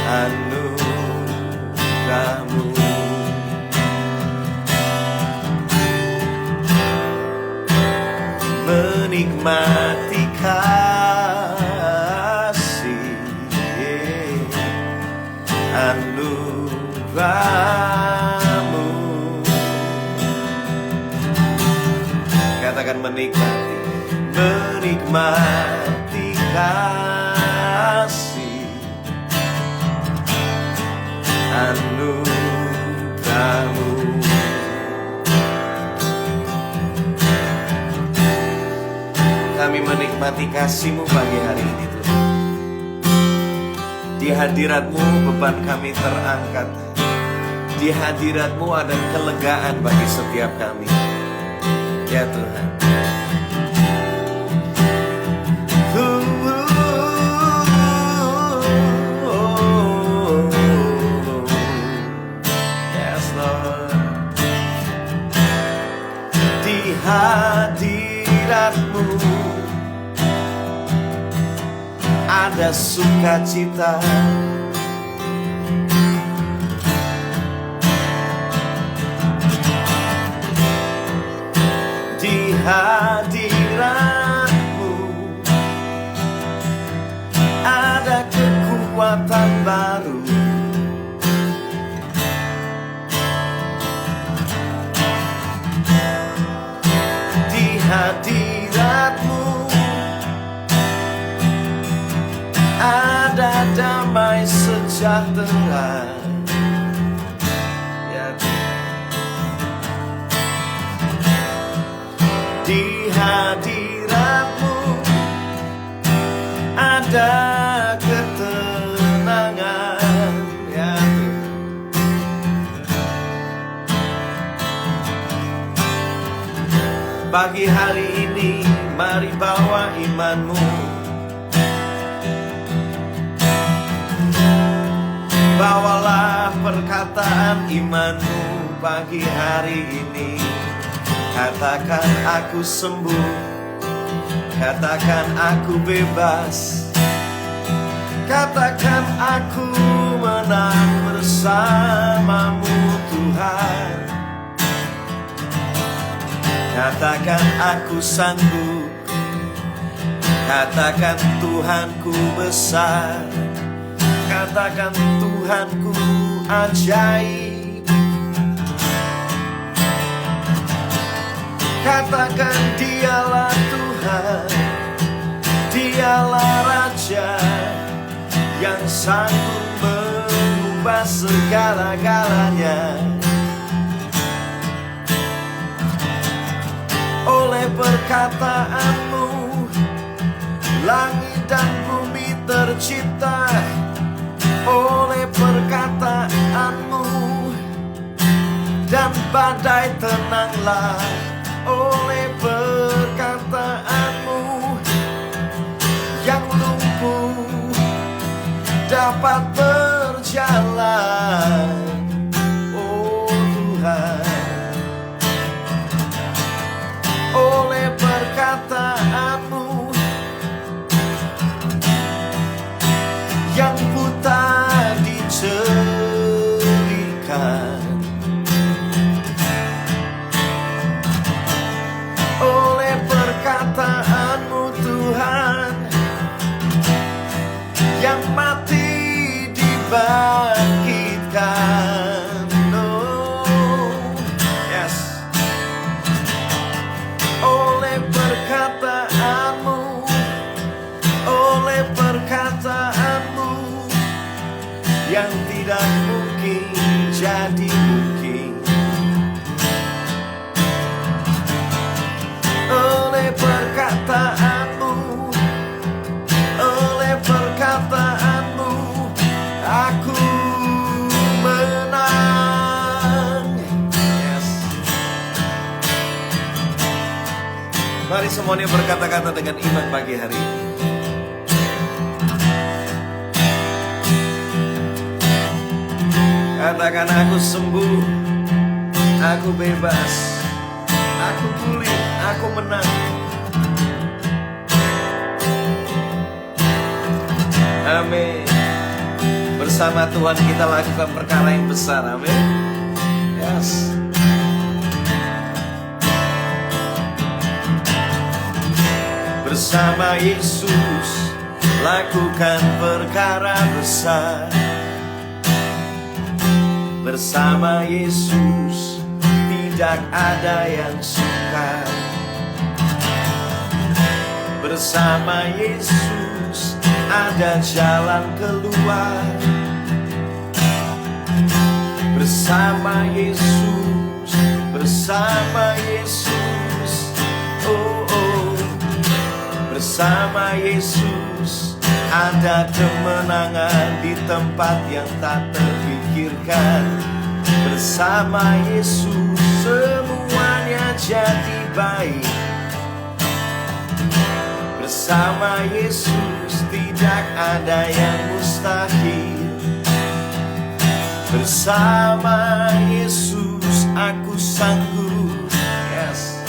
anugerah-Mu. Menikmati kasih anugerah-Mu. Katakan menikmati, menikmati kasih anugerah-Mu. Kami menikmati kasih-Mu pagi hari ini Tuhan. Di hadirat-Mu beban kami terangkat. Di hadirat-Mu ada kelegaan bagi setiap kami. Ya Tuhan. Yes Lord. Di hadirat-Mu ada sukacita. Di hadirat-Mu ada kekuatan baru. Di hadirat-Mu ada damai sejahtera. Ya. Di hadirat-Mu ada ketenangan. Ya. Pagi hari ini mari bawa iman-Mu. Bawalah perkataan iman-Mu pagi hari ini. Katakan aku sembuh, katakan aku bebas, katakan aku menang bersama-Mu Tuhan. Katakan aku sanggup, katakan Tuhanku besar, katakan Tuhanku ajaib. Katakan dialah Tuhan, dialah Raja yang sanggup mengubah segala-galanya. Oleh perkataan-Mu langit dan bumi tercipta. Oleh perkataan-Mu dan badai tenanglah. Oleh perkataan-Mu yang lumpuh dapat berjalan. Oh Tuhan, oleh perkataan-Mu yang buta dicerikan. Oleh perkataan-Mu Tuhan yang mati dibangkitkan. Oh, yes. Oleh perkataan-Mu, oleh perkataan-Mu yang tidak mungkin jadi mungkin. Oleh perkataan-Mu, oleh perkataan-Mu aku menang. Yes. Mari semuanya berkata-kata dengan iman pagi hari ini. Katakan aku sembuh, aku bebas, aku pulih, aku menang. Amin. bersama Tuhan kita lakukan perkara yang besar. Amin. Yes. Bersama Yesus lakukan perkara besar. Bersama Yesus tidak ada yang sukar. Bersama Yesus ada jalan keluar. Bersama Yesus, bersama Yesus, oh oh. Bersama Yesus ada kemenangan di tempat yang tak terpikirkan. Bersama Yesus semuanya jadi baik. Bersama Yesus tidak ada yang mustahil. Bersama Yesus aku sanggup. Yes.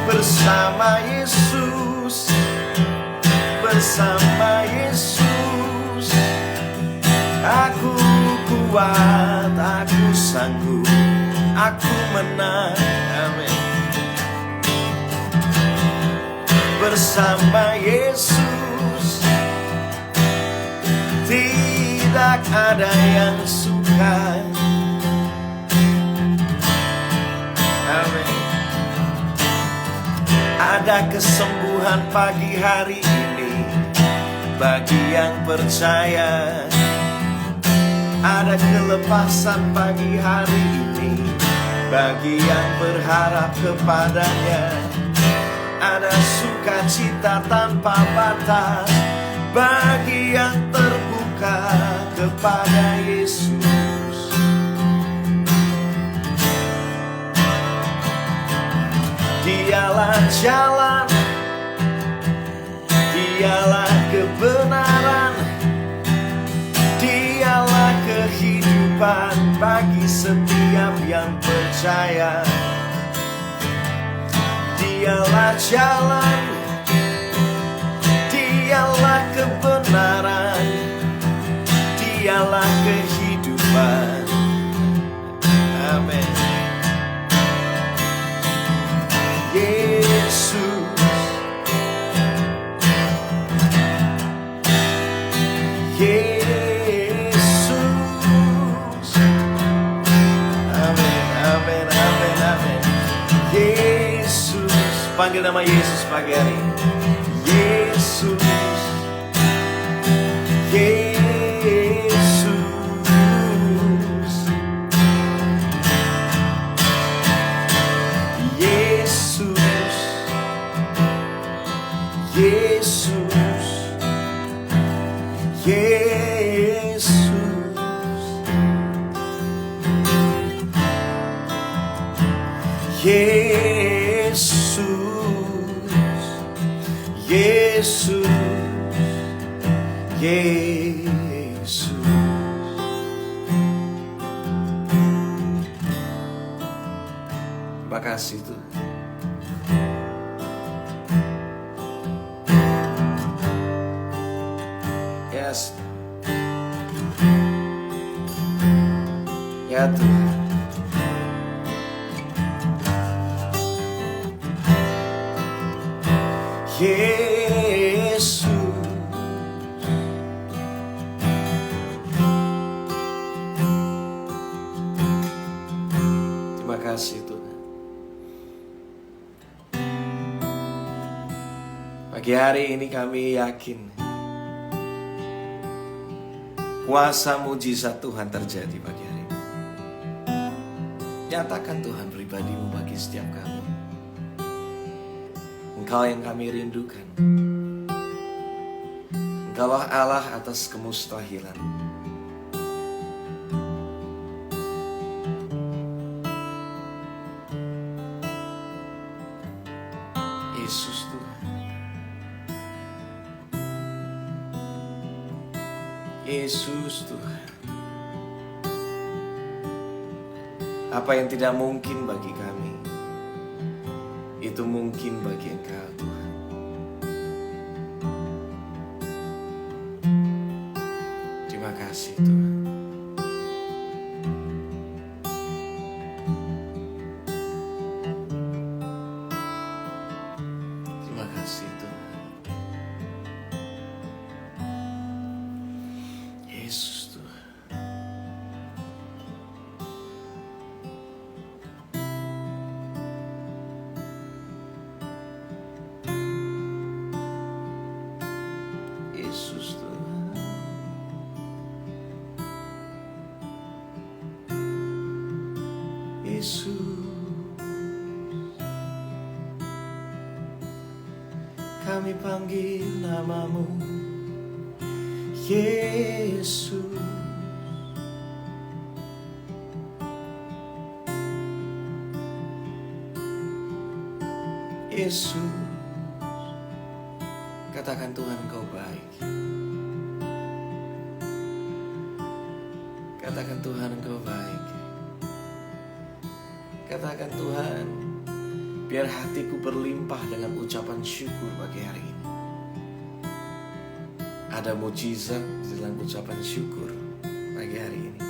Bersama Yesus, bersama Yesus aku kuat, aku sanggup, aku menang. Amin. Bersama Yesus tidak ada yang sukar. Amin. Ada kesembuhan pagi hari ini bagi yang percaya. Ada kelepasan pagi hari ini bagi yang berharap kepadanya. Ada sukacita tanpa batas bagi yang terbuka kepada Yesus. Dialah jalan, dialah kebenaran, dialah kehidupan bagi setiap yang percaya. Dialah jalan, dialah kebenaran, dialah kehidupan. Amin. Yesus, Yesus. Amin, amin, amin, amin. Yesus. Panggil nama Yesus pagi hari ini. Yesus, Yesus, Yesus, Yesus, Yesus, Yesus, Yesus. Terima kasih Tuhan. Yes. Ya Tuhan. Yesus, terima kasih Tuhan. Pagi hari ini kami yakin kuasa mujizat Tuhan terjadi pagi hari ini. Nyatakan Tuhan pribadimu bagi setiap kami. Engkau yang kami rindukan. Engkaulah Allah atas kemustahilan. Yesus Tuhan. Yesus Tuhan. Apa yang tidak mungkin bagi kami, itu mungkin bagi Engkau Tuhan. kasih Tuhan. Terima kasih Tuhan. Yesus Tuhan. Yesus Tuhan. Yesus, kami panggil namamu, Yesus. Yesus, katakan Tuhan Engkau baik. Katakan Tuhan Engkau baik. Katakan Tuhan, biar hatiku berlimpah dengan ucapan syukur pagi hari ini. Ada mujizat dalam ucapan syukur pagi hari ini.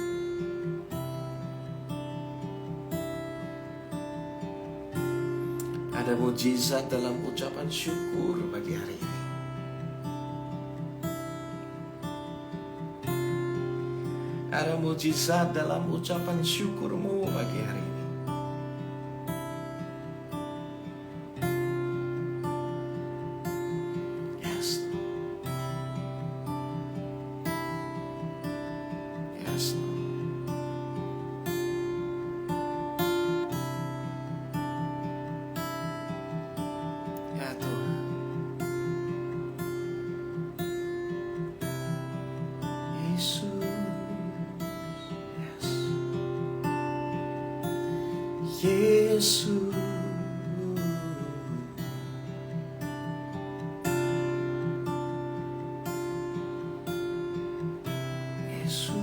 Ada mujizat dalam ucapan syukur pagi hari ini. Ada mujizat dalam ucapan syukurmu pagi hari ini. Yes. Yes. Ya Tuhan. Yesus. Yesus, Yesus,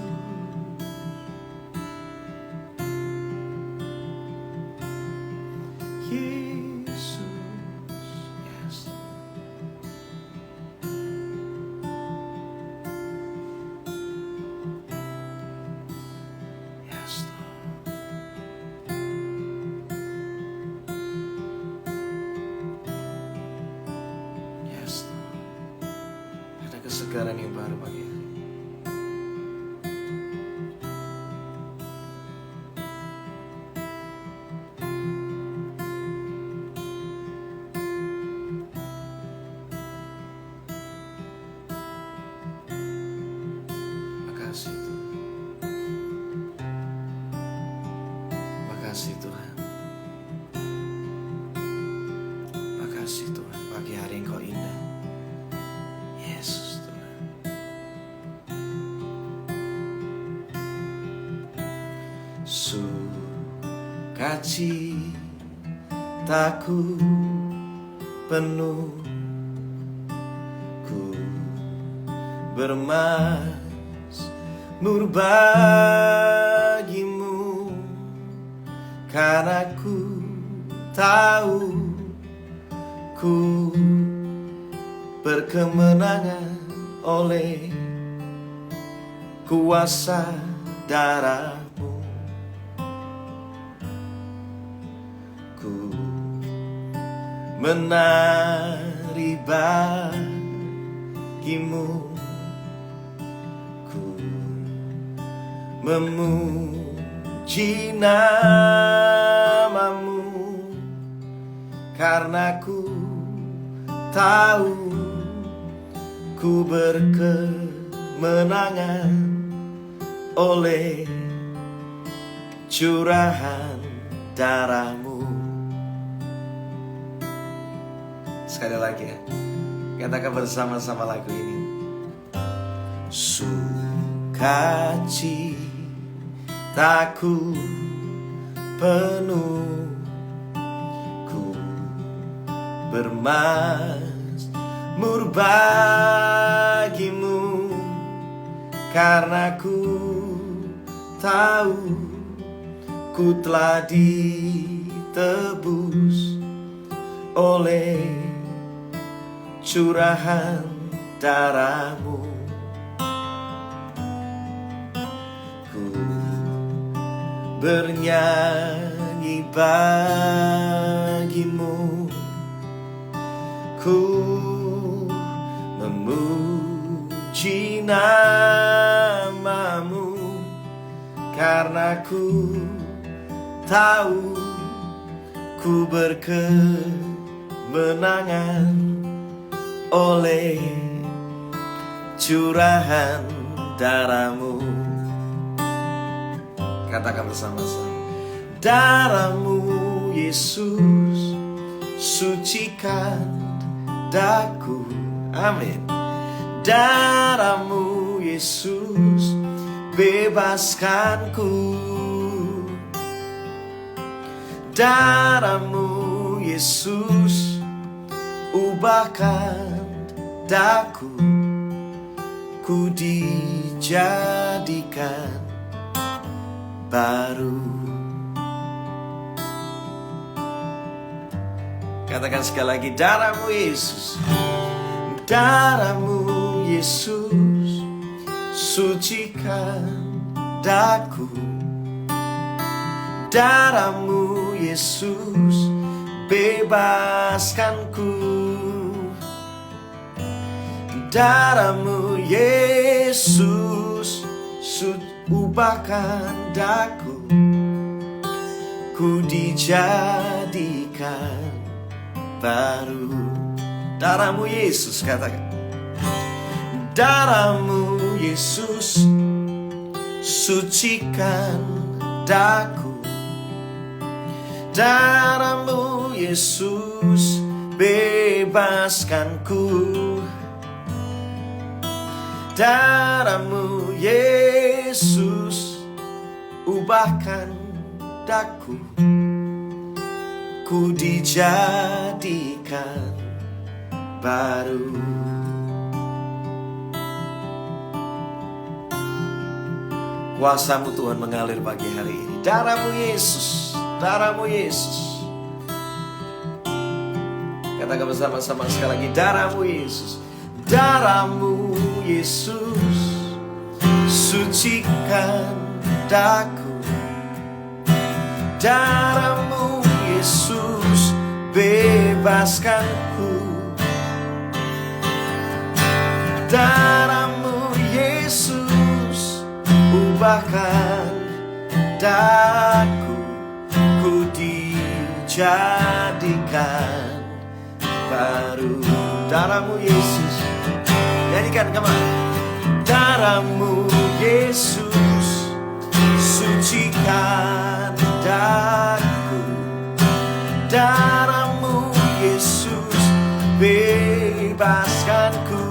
Yesus, yes. Yes, Lord. Yes, Lord. Ada kesegaran yang baru pagi hari. Makasih Tuhan. Makasih Tuhan. Makasih Tuhan, pagi hari Engkau indah. Yesus Tuhan. Sukacitaku penuh, ku bermazmur bagimu, karena ku tahu ku berkemenangan oleh kuasa darahmu. Ku menari bagimu, ku memuji namamu, karena ku tahu ku berkemenangan oleh curahan darahmu. Sekali lagi ya, katakan bersama-sama lagu ini. Sukacitaku penuh, ku bermazmur bagimu, karena ku tahu ku telah ditebus oleh curahan darahmu. bernyanyi bagimu, ku memuji namamu, karena ku tahu ku berkemenangan oleh curahan darahmu. Katakan bersama-sama. Darahmu Yesus sucikan daku. Amin. Darahmu Yesus bebaskanku. Darahmu Yesus ubahkan daku. Ku dijadikan baru. Katakan sekali lagi, darahmu Yesus. Darahmu Yesus sucikan daku. Darahmu Yesus bebaskanku. Darahmu Yesus ubahkan daku. Ku dijadikan baru. Darahmu Yesus, katakan. Darahmu Yesus sucikan daku. Darahmu Yesus bebaskanku. Darahmu Yesus ubahkan daku. Ku dijadikan baru. Kuasa-Mu Tuhan mengalir pagi hari ini. Darahmu Yesus, darahmu Yesus. Katakan bersama-sama sekali lagi, darahmu Yesus. Darahmu Yesus sucikan daku. Darahmu Yesus bebaskanku. Darahmu Yesus ubahkan daku. Ku dijadikan baru. Darahmu Yesus, nyanyikan kemana? Darahmu Yesus sucikan daku. Darahmu Yesus bebaskanku.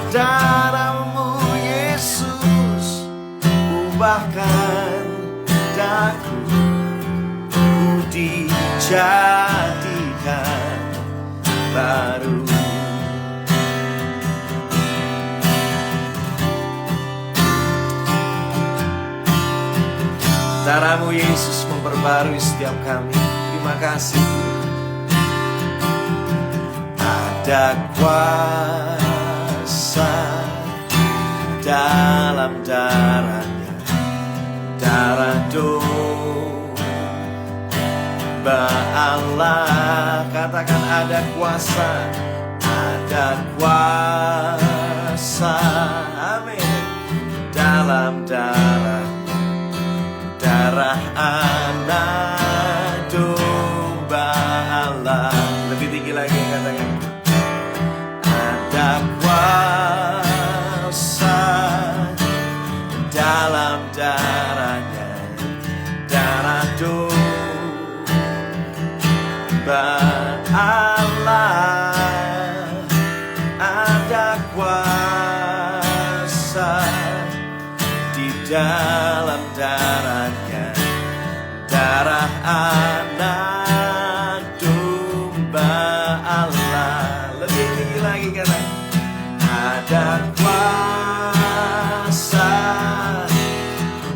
Darahmu Yesus ubahkan daku. Ku dijadikan baru. Darahmu Yesus memperbarui setiap kami. Terima kasih. Ada kuasa dalam darahnya, darah domba Allah. Katakan, ada kuasa, ada kuasa, amin, dalam darah anak domba Allah. Lebih tinggi lagi, katakan, ada kuasa dalam darahnya, darah domba Allah. Ada kuasa di dalam darahnya, darah anak domba Allah. Lebih tinggi lagi, kata, ada kuasa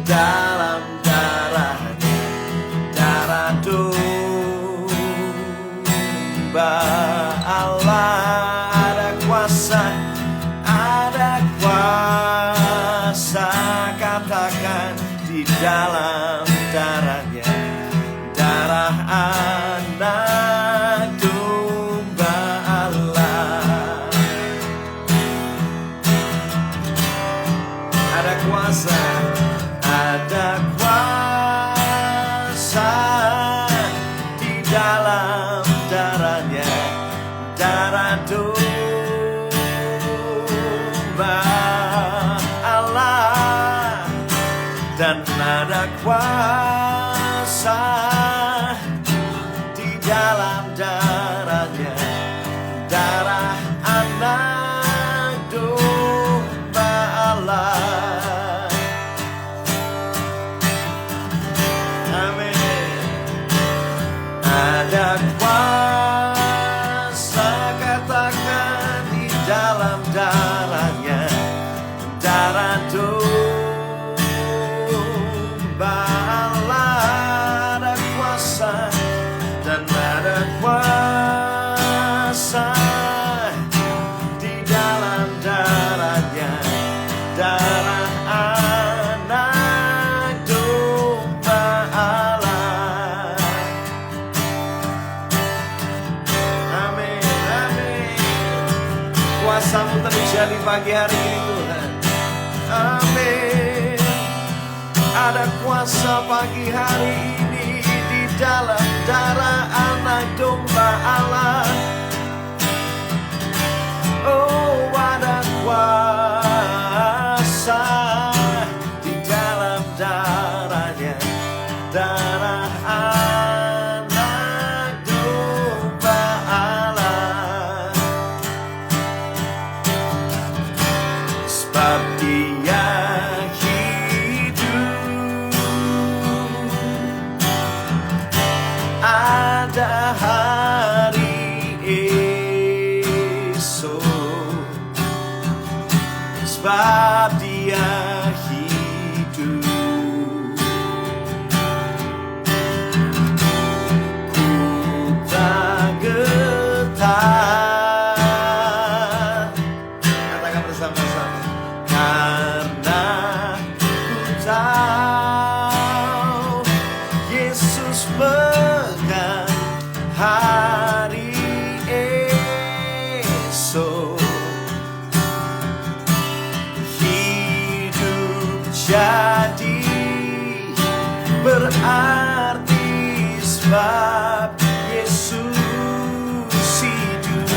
dalam darahnya, darah domba Allah. Ada kuasa, katakan, dalam darahnya, darah anak domba Allah. Ada kuasa, ada kuasa di dalam darahnya, darah domba Allah. Dan ada kuasa di dalam darahnya, darah anak domba Allah. Amin. Ada kuasa, katakan, di dalam darahnya, darah domba Allah. Ada kuasa dan ada kuasa di dalam darahnya, darah anak domba Allah. Amin, amin. Kuasa-Mu terjadi pagi hari ini Tuhan. Amin. Ada kuasa pagi hari ini di dalam darah anak domba Allah. Oh, ada kuasa di dalam darahnya, darah anak domba Allah. Sebab Dia ada hari esok, sebab Dia hidup. Ku tak getar, katakan bersama-sama, karena ku tahu Yesus pegang hari esok. Hidup jadi berarti sebab Yesus hidup.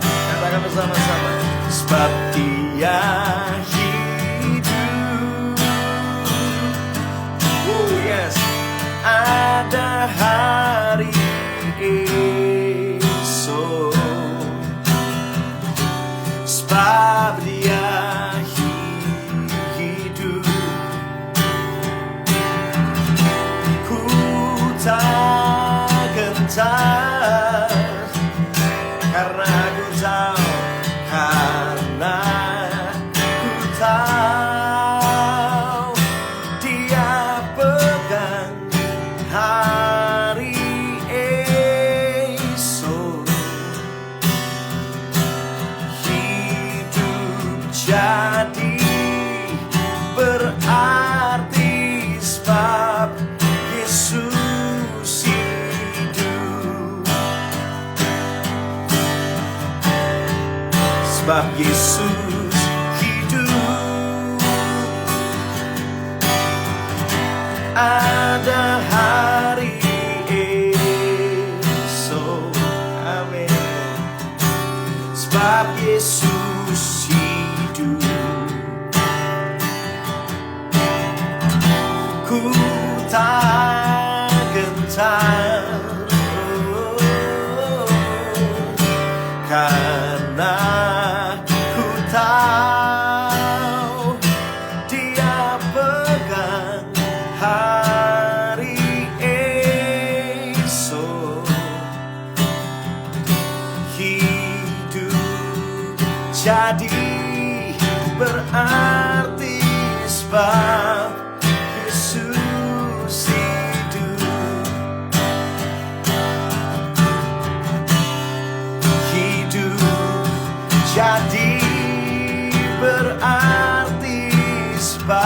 Katakan bersama-sama, sebab Dia hidup. Oh yes. Ada hari esok, sebab Dia hidup. Ku tak gentar, karena ku tahu, karena ku tahu Dia pegang hari esok. Hidup jadi berarti sebab Yesus hidup. Sebab Yesus hidup. Ada hari esok. Amin. Sebab Yesus hidup. Ku tak gentar, karena ku tahu Dia pegang hari esok. Hidup jadi berarti sebab Yesus hidup. Hidup jadi berarti sebab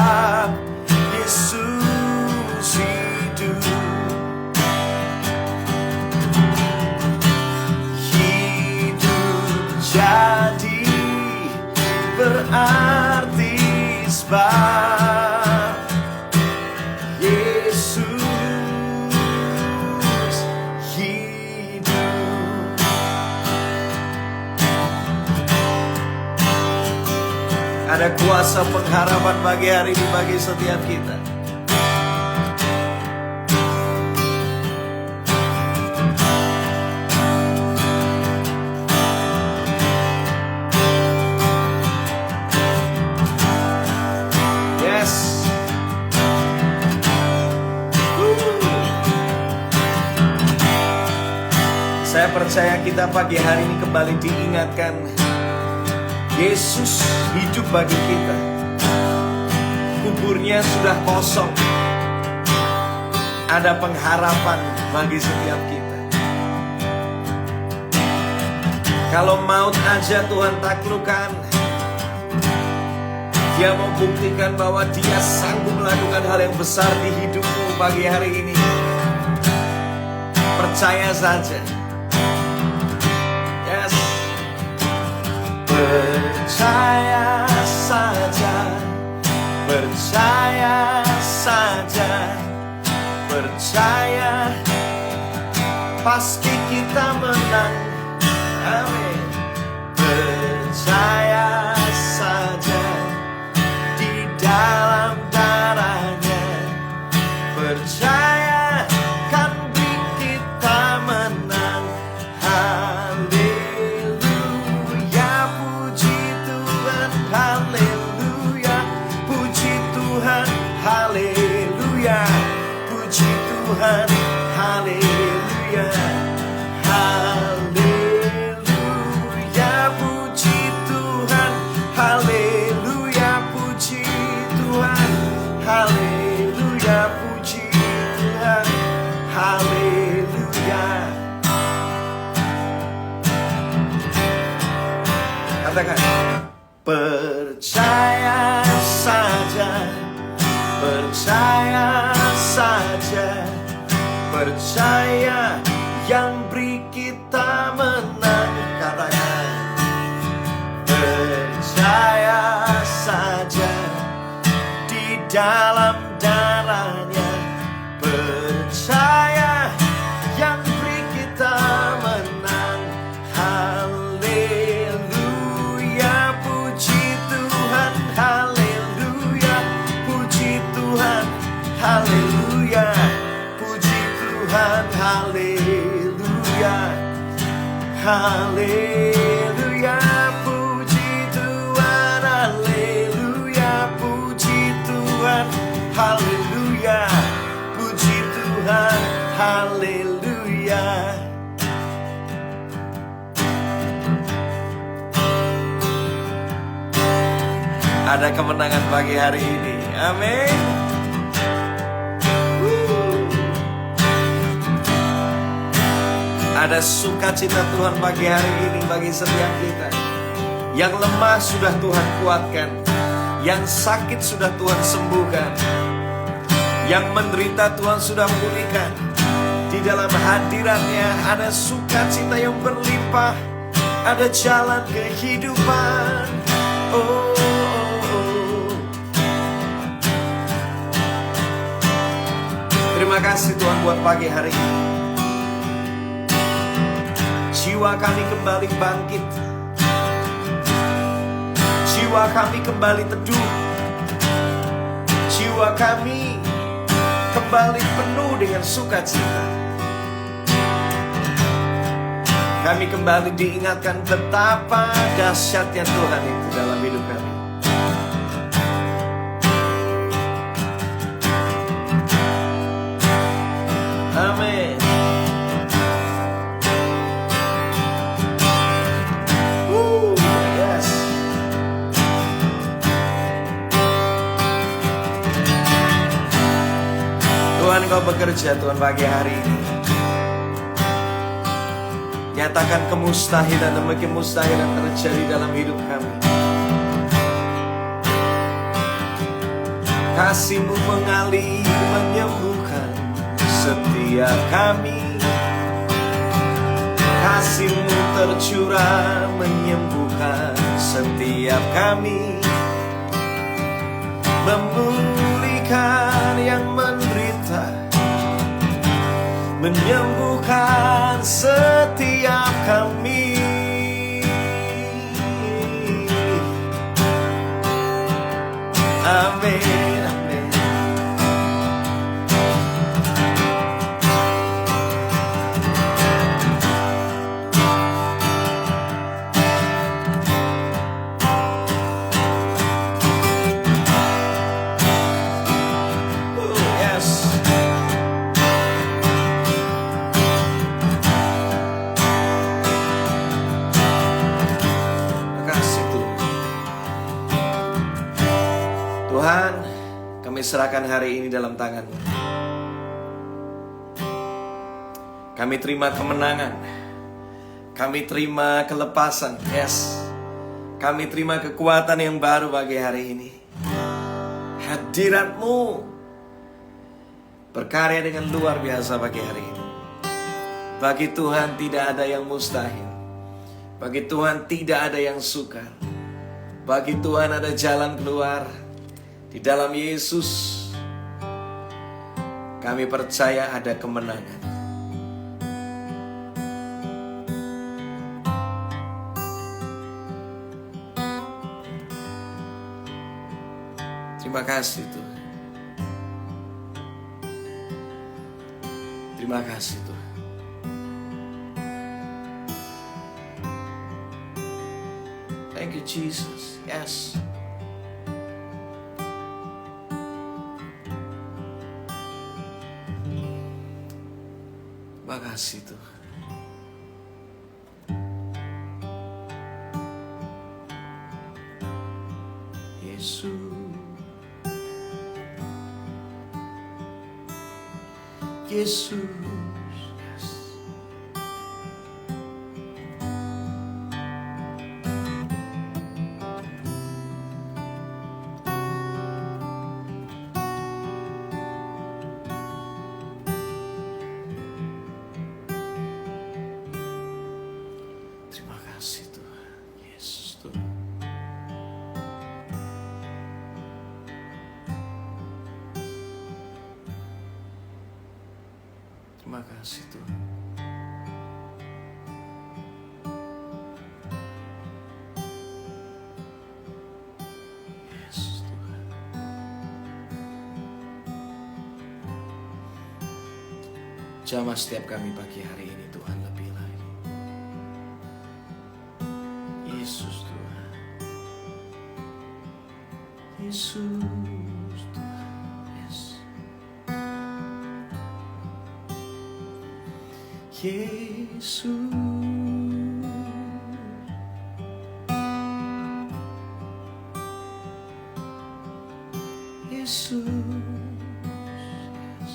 arti sebab Yesus hidup. Ada kuasa pengharapan bagi hari ini bagi setiap kita. Saya percaya kita pagi hari ini kembali diingatkan Yesus hidup bagi kita. Kuburnya sudah kosong. Ada pengharapan bagi setiap kita. Kalau maut aja Tuhan taklukkan, Dia mau buktikan bahwa Dia sanggup melakukan hal yang besar di hidupmu pagi hari ini. Percaya saja. Percaya saja, percaya saja, percaya pasti kita menang. Amin. Percaya saja di dalam darahnya, percaya kan beri kita menang. Haleluya, puji Tuhan, haleluya, haleluya, puji Tuhan, haleluya, puji Tuhan, haleluya, puji Tuhan, haleluya. Katakan, percaya saja. Percaya saja, percaya yang beri kita menang. Katakan, percaya saja di dalam darahnya, percaya yang beri kita menang. Haleluya, puji Tuhan, haleluya, puji Tuhan, haleluya, puji Tuhan, haleluya, haleluya, puji Tuhan, haleluya, puji Tuhan, haleluya, puji Tuhan, haleluya. Ada kemenangan pagi hari ini. Amin. Ada sukacita Tuhan pagi hari ini bagi setiap kita. Yang lemah sudah Tuhan kuatkan. Yang sakit sudah Tuhan sembuhkan. Yang menderita Tuhan sudah pulihkan. Di dalam hadiratnya ada sukacita yang berlimpah. Ada jalan kehidupan. Oh. Terima kasih Tuhan buat pagi hari ini. Jiwa kami kembali bangkit. Jiwa kami kembali teduh. Jiwa kami kembali penuh dengan sukacita. Kami kembali diingatkan betapa dahsyatnya Tuhan itu dalam hidup kami. Amin. Yes. Tuhan, Kau bekerja Tuhan pagi hari ini. Nyatakan kemustahilan demi kemustahilan terjadi dalam hidup kami. Kasih-Mu mengalir menyembuhkan setiap kami. Kasih-Mu tercurah menyembuhkan setiap kami, memulihkan yang menderita, menyembuhkan setiap kami. Amin, amin. Yes. Makasih Tuhan. Tuhan, kami serahkan hari ini dalam tangan-Mu. Kami terima kemenangan. Kami terima kelepasan. Yes. Kami terima kekuatan yang baru bagi hari ini. Hadirat-Mu berkarya dengan luar biasa bagi hari ini. Bagi Tuhan tidak ada yang mustahil. Bagi Tuhan tidak ada yang sukar. Bagi Tuhan ada jalan keluar. Di dalam Yesus kami percaya ada kemenangan. Terima kasih Tuhan. Terima kasih Tuhan. Thank you Jesus. Yes. Terima kasih Tuhan. Yesus. Yesus. Yes. Terima kasih Tuhan. Yesus Tuhan. Terima kasih Tuhan. Yesus Tuhan. Jamah setiap kami pagi hari ini Tuhan lebih lagi. Yesus Tuhan. Yesus Tuhan. Yes. Yesus. Yesus. Yes.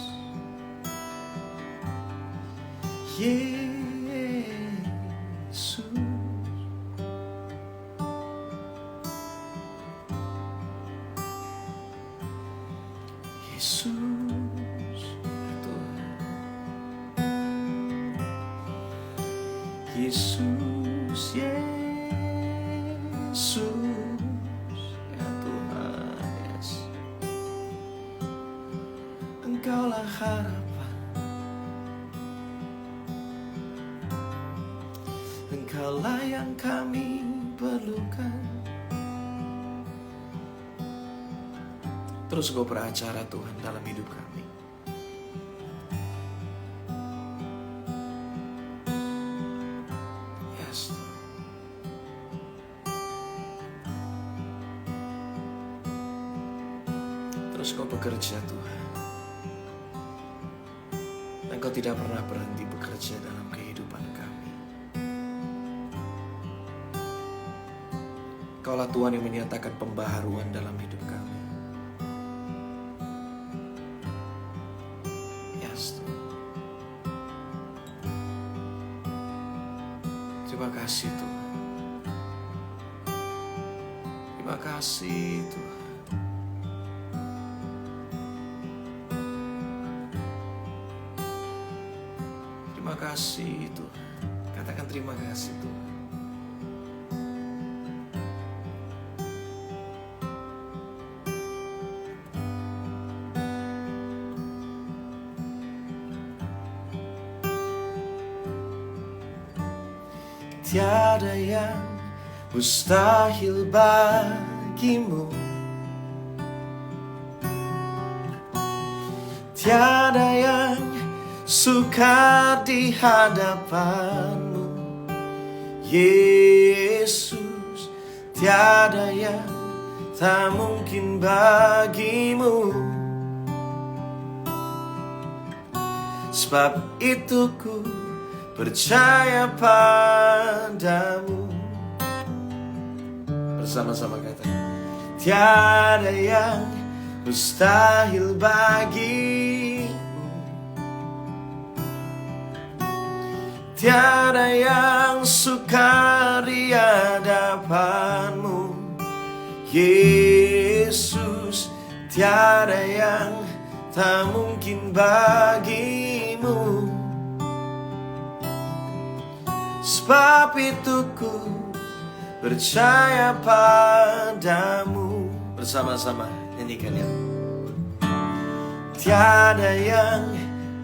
Yesus. Yesus. Yesus, Yesus, ya Tuhan, yes. Engkaulah harapan, Engkaulah yang kami perlukan. Terus Kau beracara Tuhan dalam hidup kami. Terus Kau bekerja Tuhan. Dan Kau tidak pernah berhenti bekerja dalam kehidupan kami. Kaulah Tuhan yang menyatakan pembaharuan dalam hidup kami. Yes Tuhan. Terima kasih Tuhan. Terima kasih Tuhan. Terima kasih Tuhan, Katakan terima kasih Tuhan. Tiada yang mustahil bagimu, tiada yang sukar di hadapanmu, Yesus. Tiada yang tak mungkin bagimu. Sebab itu ku percaya padamu. Bersama-sama kata, tiada yang mustahil bagimu, tiada yang sukar di hadapanmu, Yesus. Tiada yang tak mungkin bagimu. Sebab itu ku percaya padamu. Bersama-sama nyanyikan ya. Tiada yang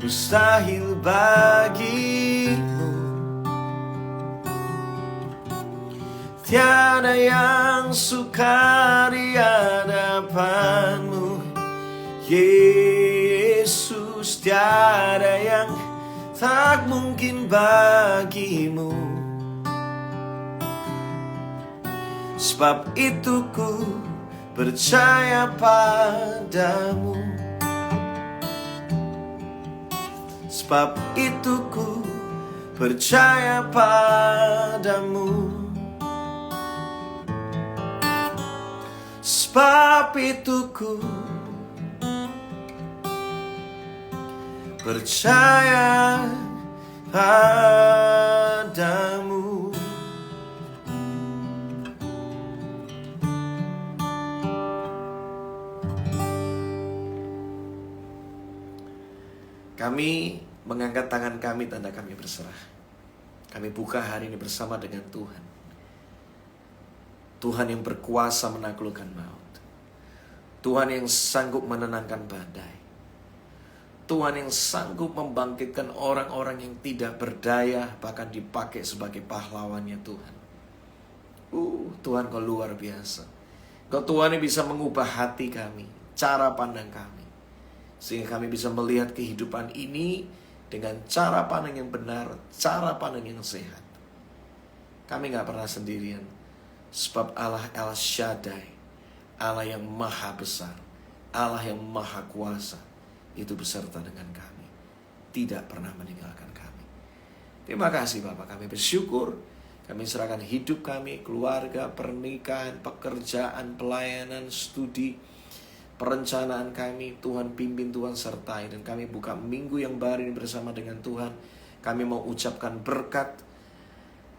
mustahil bagimu, tiada yang sukar di hadapanmu, Yesus. Tiada yang tak mungkin bagimu. Sebab itu ku percaya padamu. Sebab itu ku percaya padamu. Sebab itu ku percaya padamu. Kami mengangkat tangan kami, tanda kami berserah. Kami buka hari ini bersama dengan Tuhan. Tuhan yang berkuasa menaklukkan maut. Tuhan yang sanggup menenangkan badai. Tuhan yang sanggup membangkitkan orang-orang yang tidak berdaya, bahkan dipakai sebagai pahlawannya Tuhan. Tuhan kau luar biasa. Kau Tuhan yang bisa mengubah hati kami, cara pandang kami, sehingga kami bisa melihat kehidupan ini dengan cara pandang yang benar, cara pandang yang sehat. Kami gak pernah sendirian, sebab Allah El Shaddai, Allah yang maha besar, Allah yang maha kuasa, itu beserta dengan kami, tidak pernah meninggalkan kami. Terima kasih Bapak, kami bersyukur. Kami serahkan hidup kami, keluarga, pernikahan, pekerjaan, pelayanan, studi, perencanaan kami. Tuhan pimpin, Tuhan sertai. Dan kami buka minggu yang baru ini bersama dengan Tuhan. Kami mau ucapkan berkat,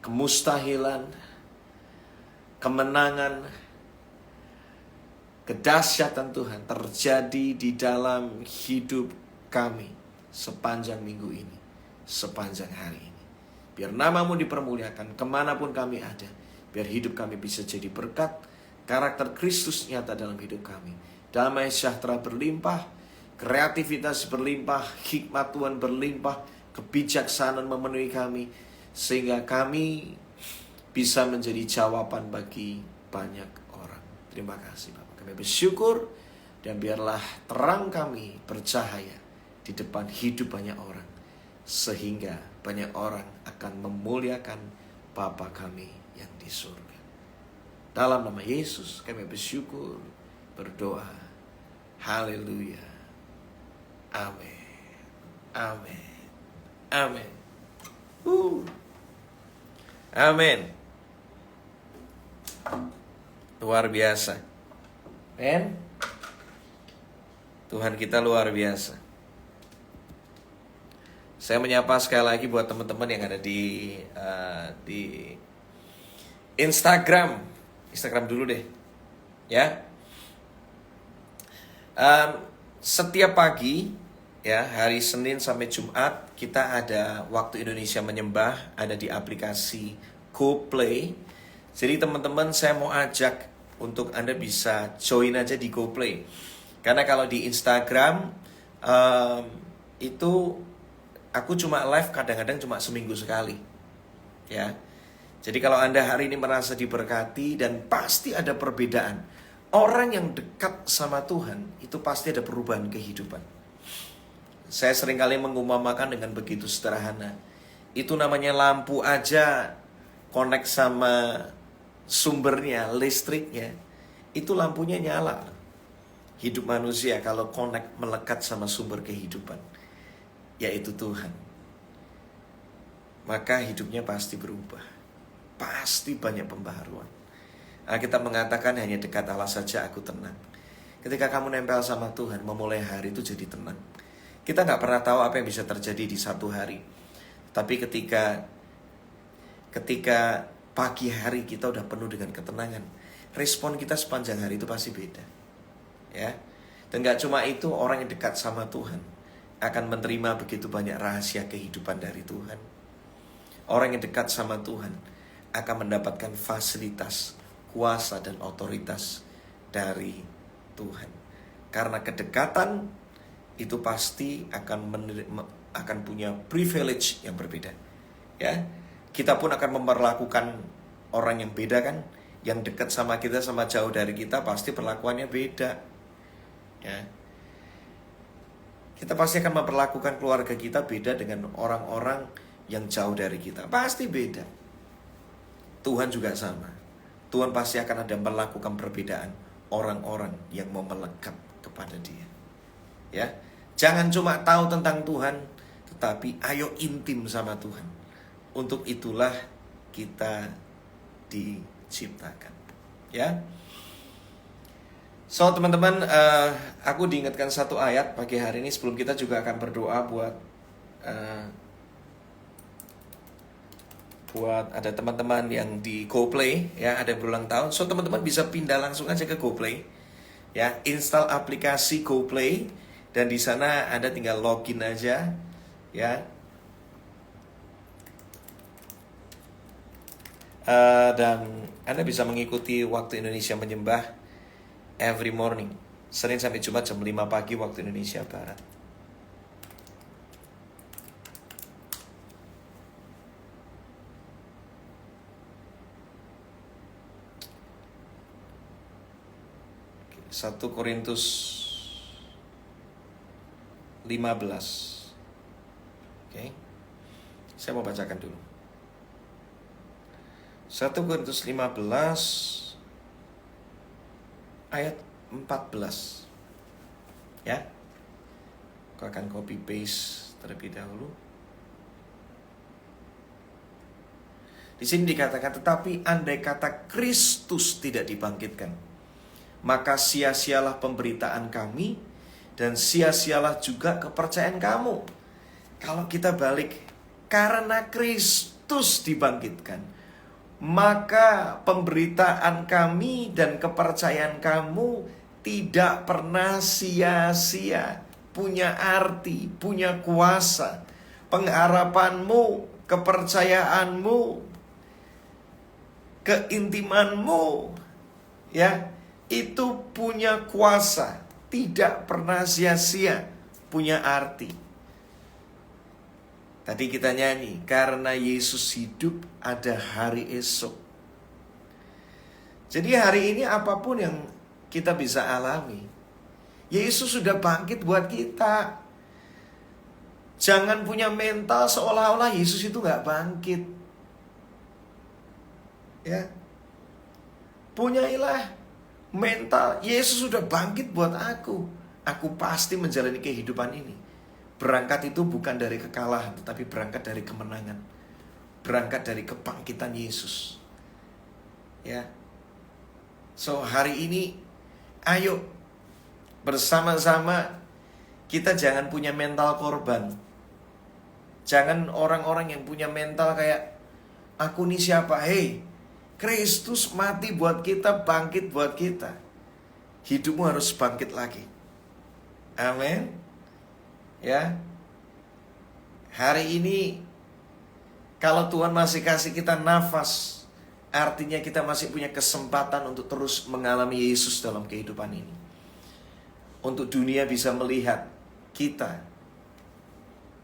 kemustahilan, kemenangan, kedahsyatan Tuhan terjadi di dalam hidup kami sepanjang minggu ini, sepanjang hari ini. Biar namamu dipermuliakan kemanapun kami ada. Biar hidup kami bisa jadi berkat, karakter Kristus nyata dalam hidup kami. Damai sejahtera berlimpah, kreativitas berlimpah, hikmat Tuhan berlimpah, kebijaksanaan memenuhi kami, sehingga kami bisa menjadi jawaban bagi banyak orang. Terima kasih Bapak. Kami bersyukur, dan biarlah terang kami bercahaya di depan hidup banyak orang, sehingga banyak orang akan memuliakan Bapa kami yang di surga. Dalam nama Yesus kami bersyukur, berdoa. Haleluya. Amin. Amin. Amin. Amin. Luar biasa. Men, Tuhan kita luar biasa. Saya menyapa sekali lagi buat teman-teman yang ada di Instagram. Instagram dulu deh, ya. Setiap pagi Ya, hari Senin sampai Jumat kita ada waktu Indonesia Menyembah, ada di aplikasi GoPlay. Jadi teman-teman, saya mau ajak untuk Anda bisa join aja di GoPlay. Karena kalau di Instagram itu aku cuma live kadang-kadang cuma seminggu sekali. Ya. Jadi kalau Anda hari ini merasa diberkati dan pasti ada perbedaan. Orang yang dekat sama Tuhan itu pasti ada perubahan kehidupan. Saya seringkali mengumamakan dengan begitu sederhana. Itu namanya lampu aja connect sama sumbernya, listriknya. Itu lampunya nyala. Hidup manusia kalau connect melekat sama sumber kehidupan, yaitu Tuhan, maka hidupnya pasti berubah. Pasti banyak pembaharuan. Kita mengatakan hanya dekat Allah saja aku tenang. Ketika kamu nempel sama Tuhan, memulai hari itu jadi tenang. Kita gak pernah tahu apa yang bisa terjadi di satu hari. Tapi ketika pagi hari kita udah penuh dengan ketenangan, respon kita sepanjang hari itu pasti beda. Ya. Dan gak cuma itu, orang yang dekat sama Tuhan akan menerima begitu banyak rahasia kehidupan dari Tuhan. Orang yang dekat sama Tuhan akan mendapatkan fasilitas, kuasa dan otoritas dari Tuhan. Karena kedekatan itu pasti akan punya privilege yang berbeda. Ya, kita pun akan memperlakukan orang yang beda kan, yang dekat sama kita sama jauh dari kita pasti perlakuannya beda. Ya, kita pasti akan memperlakukan keluarga kita beda dengan orang-orang yang jauh dari kita, pasti beda. Tuhan juga sama. Tuhan pasti akan ada melakukan perbedaan orang-orang yang mau melekat kepada Dia. Ya, jangan cuma tahu tentang Tuhan, tetapi ayo intim sama Tuhan. Untuk itulah kita diciptakan. Ya. So teman-teman, aku diingatkan satu ayat pagi hari ini sebelum kita juga akan berdoa buat ada teman-teman yang di GoPlay, ya, ada yang berulang tahun. So teman-teman bisa pindah langsung aja ke GoPlay. Ya, install aplikasi GoPlay. Dan di sana Anda tinggal login aja, ya. Dan Anda bisa mengikuti waktu Indonesia Menyembah every morning, Senin sampai Jumat jam 5 pagi waktu Indonesia Barat. Oke, 1 Korintus 15. Oke. Saya mau bacakan dulu. 1 Korintus 15 ayat 14. Ya. Aku akan copy paste terlebih dahulu. Di sini dikatakan, tetapi andai kata Kristus tidak dibangkitkan, maka sia-sialah pemberitaan kami dan sia-sialah juga kepercayaan kamu. Kalau kita balik, karena Kristus dibangkitkan, maka pemberitaan kami dan kepercayaan kamu tidak pernah sia-sia, punya arti, punya kuasa. Pengharapanmu, kepercayaanmu, keintimanmu, ya, itu punya kuasa. Tidak pernah sia-sia, punya arti. Tadi kita nyanyi, karena Yesus hidup ada hari esok. Jadi hari ini apapun yang kita bisa alami, Yesus sudah bangkit buat kita. Jangan punya mental seolah-olah Yesus itu gak bangkit. Ya, punyailah mental, Yesus sudah bangkit buat aku. Aku pasti menjalani kehidupan ini. Berangkat itu bukan dari kekalahan, tetapi berangkat dari kemenangan. Berangkat dari kebangkitan Yesus. Ya. So hari ini, ayo bersama-sama kita jangan punya mental korban. Jangan orang-orang yang punya mental kayak, aku nih siapa? Hei, Kristus mati buat kita, bangkit buat kita. Hidupmu harus bangkit lagi. Amin. Ya. Hari ini kalau Tuhan masih kasih kita nafas, artinya kita masih punya kesempatan untuk terus mengalami Yesus dalam kehidupan ini. Untuk dunia bisa melihat kita,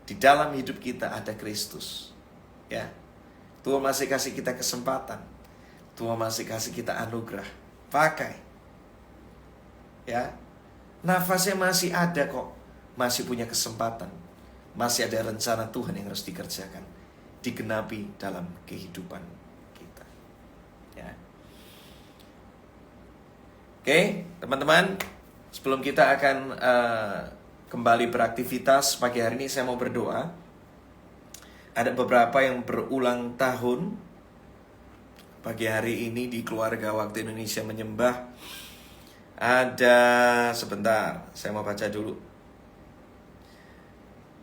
di dalam hidup kita ada Kristus. Ya. Tuhan masih kasih kita kesempatan. Tuhan masih kasih kita anugerah. Pakai. Ya. Nafasnya masih ada kok. Masih punya kesempatan. Masih ada rencana Tuhan yang harus dikerjakan, digenapi dalam kehidupan kita. Ya. Oke, teman-teman, sebelum kita akan kembali beraktivitas pagi hari ini, saya mau berdoa. Ada beberapa yang berulang tahun pagi hari ini di keluarga Waktu Indonesia Menyembah. Ada, sebentar, saya mau baca dulu.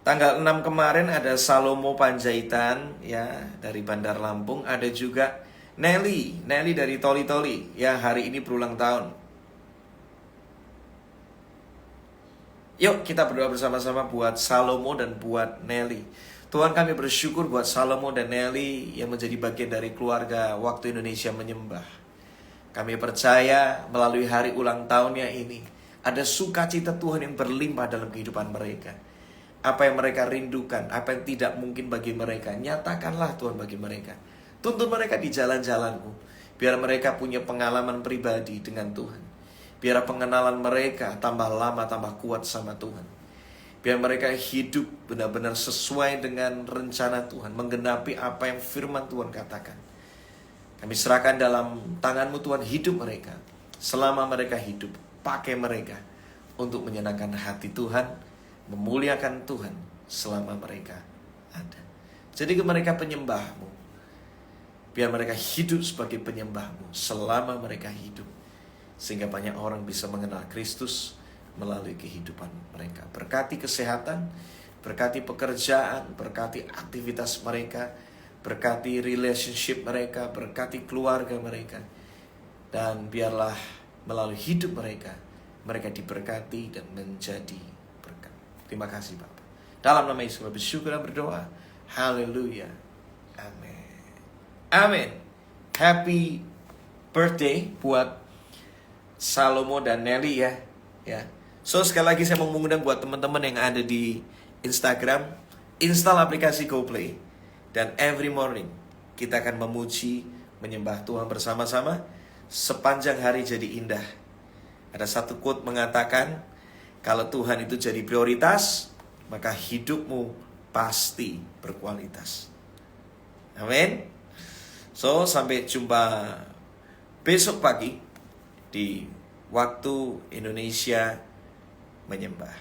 Tanggal 6 kemarin ada Salomo Panjaitan ya dari Bandar Lampung. Ada juga Nelly dari Toli Toli ya, hari ini berulang tahun. Yuk kita berdoa bersama-sama buat Salomo dan buat Nelly. Tuhan, kami bersyukur buat Salomo dan Nelly yang menjadi bagian dari keluarga Waktu Indonesia Menyembah. Kami percaya melalui hari ulang tahunnya ini ada sukacita Tuhan yang berlimpah dalam kehidupan mereka. Apa yang mereka rindukan, apa yang tidak mungkin bagi mereka, nyatakanlah Tuhan bagi mereka. Tuntun mereka di jalan-jalan-Mu. Biar mereka punya pengalaman pribadi dengan Tuhan. Biar pengenalan mereka tambah lama, tambah kuat sama Tuhan. Biar mereka hidup benar-benar sesuai dengan rencana Tuhan, menggenapi apa yang firman Tuhan katakan. Kami serahkan dalam tangan-Mu Tuhan hidup mereka. Selama mereka hidup, pakai mereka untuk menyenangkan hati Tuhan, memuliakan Tuhan selama mereka ada. Jadi mereka penyembah-Mu. Biar mereka hidup sebagai penyembah-Mu selama mereka hidup. Sehingga banyak orang bisa mengenal Kristus melalui kehidupan mereka. Berkati kesehatan, berkati pekerjaan, berkati aktivitas mereka, berkati relationship mereka, berkati keluarga mereka. Dan biarlah melalui hidup mereka, mereka diberkati dan menjadi berkat. Terima kasih Bapa. Dalam nama Yesus kami bersyukur dan berdoa. Haleluya. Amin. Amin. Happy birthday buat Salomo dan Nelly ya. So sekali lagi saya mau mengundang buat teman-teman yang ada di Instagram, install aplikasi GoPlay. Dan every morning kita akan memuji, menyembah Tuhan bersama-sama. Sepanjang hari jadi indah. Ada satu quote mengatakan, kalau Tuhan itu jadi prioritas, maka hidupmu pasti berkualitas. Amin. So sampai jumpa besok pagi di Waktu Indonesia Menyembah.